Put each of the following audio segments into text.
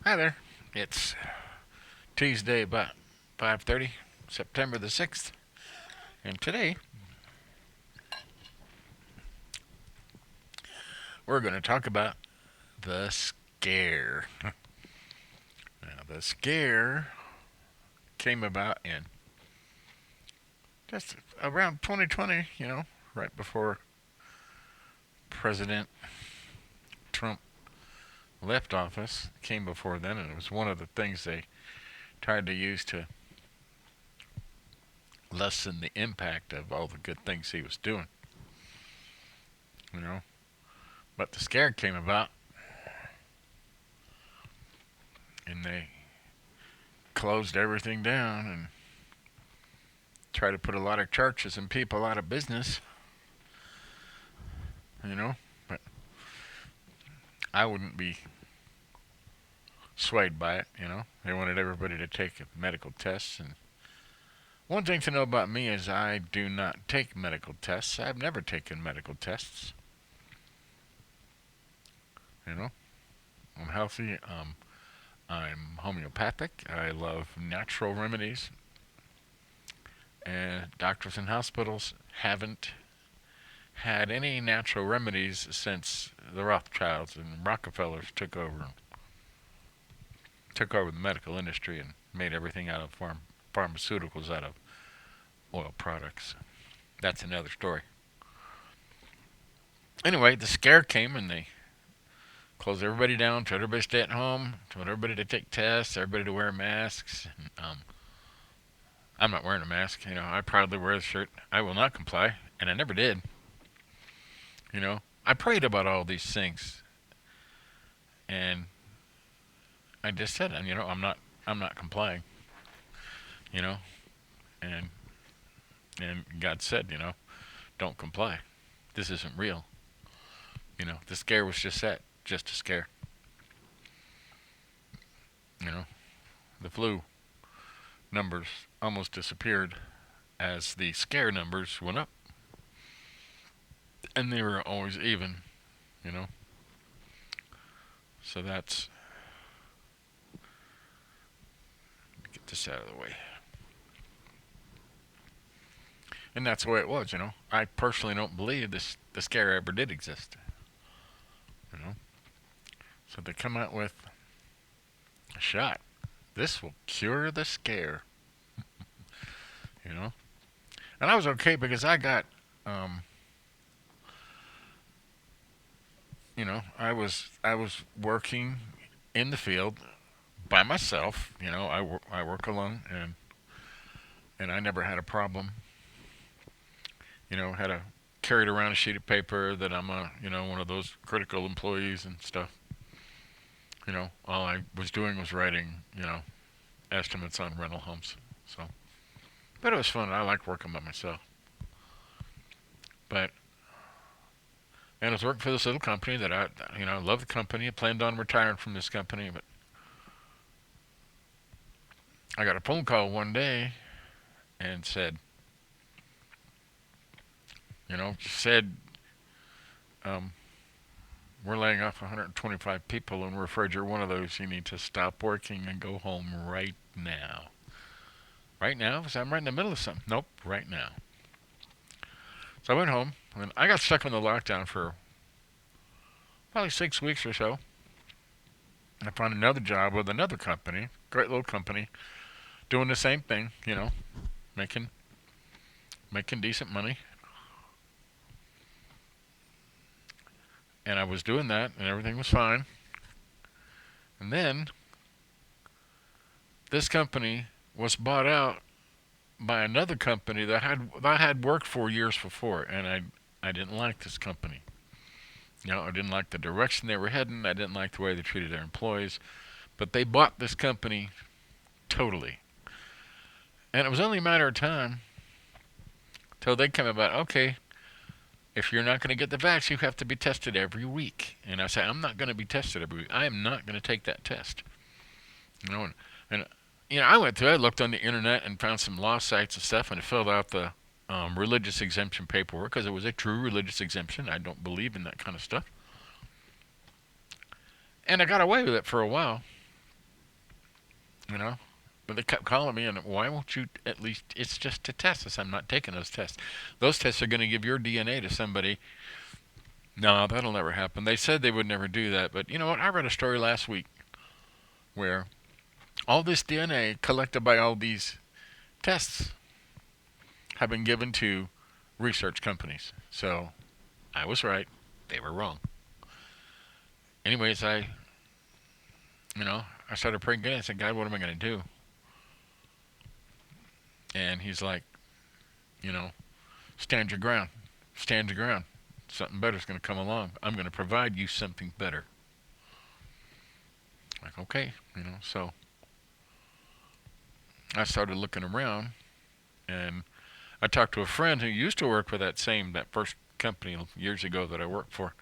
Hi there. It's Tuesday about 5:30, September the 6th, and today we're going to talk about the scare. Now, the scare came about in just around 2020, right before President Trump left office. It came before then, and it was one of the things they tried to use to lessen the impact of all the good things he was doing, you know. But the scare came about, and they closed everything down and tried to put a lot of churches and people out of business, you know. But I wouldn't be swayed by it. They wanted everybody to take medical tests. And one thing to know about me is I do not take medical tests. I've never taken medical tests. You know, I'm healthy. I'm homeopathic. I love natural remedies. And doctors and hospitals haven't had any natural remedies since the Rothschilds and Rockefellers took over the medical industry and made everything out of pharmaceuticals out of oil products. That's another story. Anyway, the scare came and they closed everybody down, told everybody to stay at home, told everybody to take tests, everybody to wear masks. I'm not wearing a mask. I proudly wear the shirt. I will not comply, and I never did. I prayed about all these things, and I just said, I'm not complying. You know, and and God said, don't comply. This isn't real. The scare was just a scare. You know, the flu numbers almost disappeared as the scare numbers went up, and they were always even. You know, so that's get this out of the way, and that's the way it was. I personally don't believe the scare ever did exist. You know, so they come out with a shot. This will cure the scare. You know, and I was okay because I got um, I was working in the field by myself. I work alone, and I never had a problem. Had a carried around a sheet of paper that I'm one of those critical employees and stuff. All I was doing was writing estimates on rental homes. So, but it was fun. I liked working by myself. But and I was working for this little company that I love the company. I planned on retiring from this company, but I got a phone call one day and said, um, we're laying off 125 people, and we're afraid you're one of those. You need to stop working and go home right now. Right now? Because I'm right in the middle of something. Nope, right now. So I went home, and I got stuck in the lockdown for probably 6 weeks or so. I found another job with another company, great little company, doing the same thing. Making making decent money, and I was doing that, and everything was fine. And then this company was bought out by another company that I had worked for years before, and I didn't like this company. I didn't like the direction they were heading. I didn't like the way they treated their employees. But they bought this company totally, and it was only a matter of time till they came about. Okay, if you're not going to get the vaccine, you have to be tested every week. And I said, I'm not going to be tested every week. I am not going to take that test. And I went through. I looked on the internet and found some law sites and stuff, and I filled out the religious exemption paperwork because it was a true religious exemption. I don't believe in that kind of stuff, and I got away with it for a while. you know. But they kept calling me, and why won't you at least? It's just a test. I said, I'm not taking those tests. Those tests are going to give your DNA to somebody. No, that'll never happen. They said they would never do that, but you know what? I read a story last week where all this DNA collected by all these tests have been given to research companies. So I was right. They were wrong. Anyways, I started praying again. I said, God, what am I going to do? And he's like, you know, stand your ground. Stand your ground. Something better is going to come along. I'm going to provide you something better. Like, okay, so I started looking around, and I talked to a friend who used to work for that first company years ago that I worked for.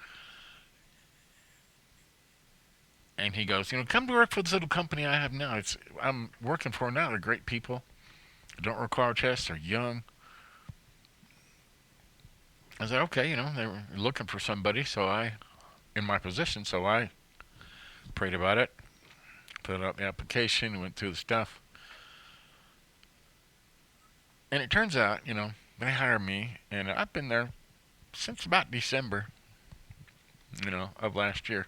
And he goes, come to work for this little company I have now. I'm working for now. They're great people. They don't require tests. They're young. I said, okay, they were looking for somebody, in my position, so I prayed about it, put out the application, went through the stuff. And it turns out, they hired me, and I've been there since about December, of last year.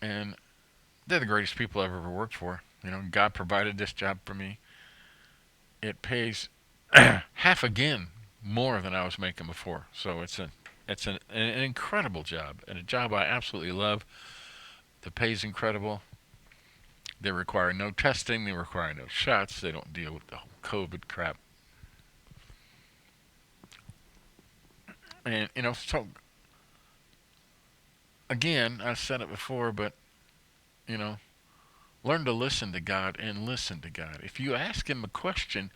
And they're the greatest people I've ever worked for. God provided this job for me. It pays half again more than I was making before. So it's an incredible job, and a job I absolutely love. The pay's incredible. They require no testing. They require no shots. They don't deal with the whole COVID crap. And so again, I've said it before, but you know, learn to listen to God and listen to God. If you ask Him a question,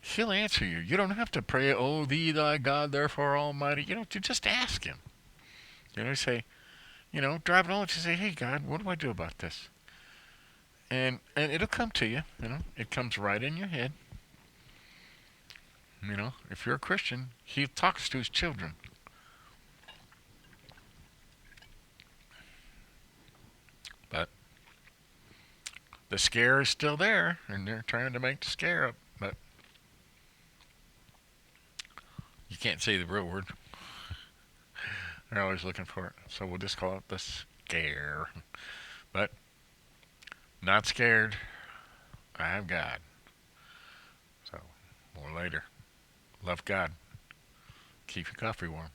He'll answer you. You don't have to pray, "Oh, thee, thy God, therefore Almighty." You just ask Him. Say, driving along, just say, "Hey, God, what do I do about this?" And it'll come to you. It comes right in your head. If you're a Christian, He talks to His children. But the scare is still there, and they're trying to make the scare up. But you can't say the real word. They're always looking for it. So we'll just call it the scare. But not scared. I have God. So more later. Love God. Keep your coffee warm.